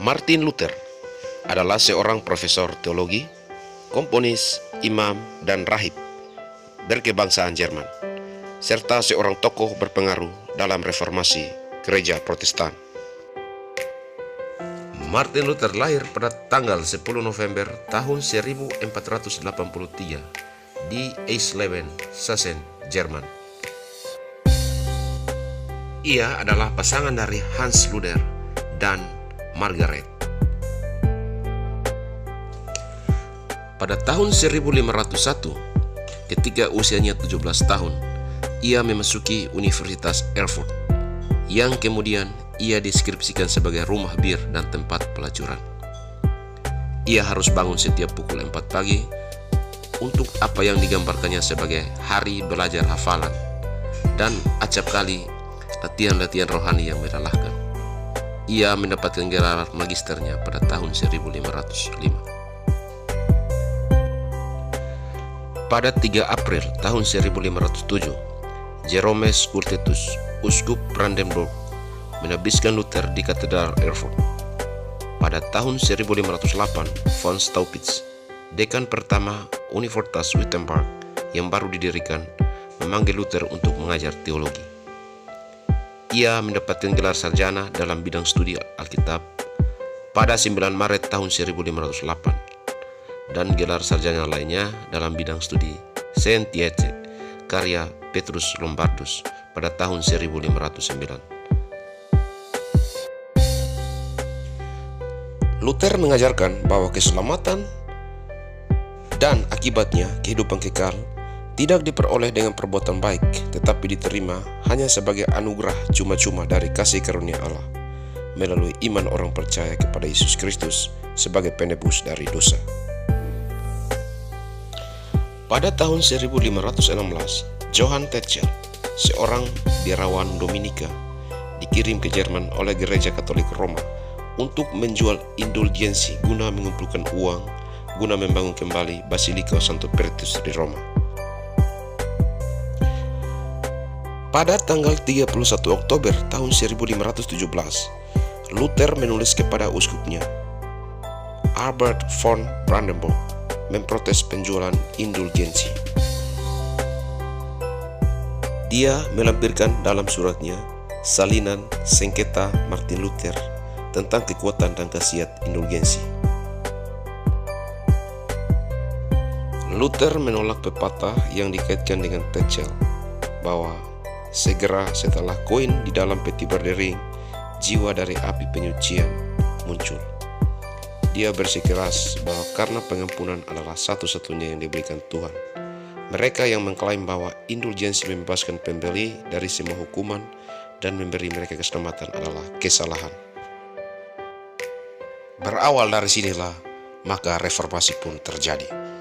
Martin Luther adalah seorang profesor teologi, komponis, imam, dan rahib berkebangsaan Jerman, serta seorang tokoh berpengaruh dalam reformasi gereja Protestan. Martin Luther lahir pada tanggal 10 November tahun 1483 di Eisleben, Sassen, Jerman. Ia adalah pasangan dari Hans Luther dan Margaret. Pada tahun 1501, ketika usianya 17 tahun, ia memasuki Universitas Erfurt, yang kemudian ia deskripsikan sebagai rumah bir dan tempat pelacuran. Ia harus bangun setiap pukul 4 pagi untuk apa yang digambarkannya sebagai hari belajar hafalan dan acap kali latihan-latihan rohani yang melelahkan. Ia mendapatkan gelar magisternya pada tahun 1505. Pada 3 April tahun 1507, Jeromes Curtius, uskup Brandenburg, menebiskan Luther di Katedral Erfurt. Pada tahun 1508, von Staupitz, dekan pertama Universitas Wittenberg yang baru didirikan, memanggil Luther untuk mengajar teologi. Ia mendapatkan gelar sarjana dalam bidang studi Alkitab pada 9 Maret tahun 1508 dan gelar sarjana lainnya dalam bidang studi Scientiae karya Petrus Lombardus pada tahun 1509. Luther mengajarkan bahwa keselamatan dan akibatnya kehidupan kekal tidak diperoleh dengan perbuatan baik, tetapi diterima hanya sebagai anugerah cuma-cuma dari kasih karunia Allah melalui iman orang percaya kepada Yesus Kristus sebagai penebus dari dosa. Pada tahun 1516, Johann Tetzel, seorang biarawan Dominika, dikirim ke Jerman oleh Gereja Katolik Roma untuk menjual indulgensi guna mengumpulkan uang guna membangun kembali Basilika Santo Petrus di Roma. Pada tanggal 31 Oktober tahun 1517, Luther menulis kepada uskupnya, Albert von Brandenburg, memprotes penjualan indulgensi. Dia melampirkan dalam suratnya salinan sengketa Martin Luther tentang kekuatan dan khasiat indulgensi. Luther menolak pepatah yang dikaitkan dengan Tetzel bahwa segera setelah koin di dalam peti berdering, jiwa dari api penyucian muncul. Dia bersikeras bahwa karena pengampunan adalah satu-satunya yang diberikan Tuhan, mereka yang mengklaim bahwa indulgensi membebaskan pembeli dari semua hukuman dan memberi mereka keselamatan adalah kesalahan. Berawal dari sinilah, maka reformasi pun terjadi.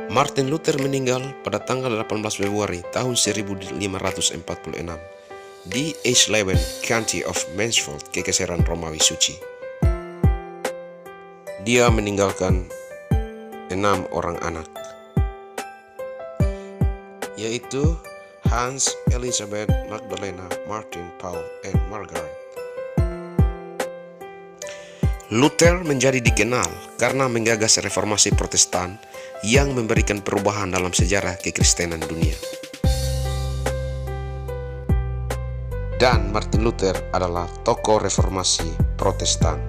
Martin Luther meninggal pada tanggal 18 Februari tahun 1546 di Eisleben, County of Mansfeld, Kekaisaran Romawi Suci. Dia meninggalkan 6 orang anak, yaitu Hans, Elisabeth, Magdalena, Martin, Paul, and Margaret. Luther menjadi dikenal karena menggagas reformasi Protestan yang memberikan perubahan dalam sejarah kekristenan dunia. Dan Martin Luther adalah tokoh reformasi Protestan.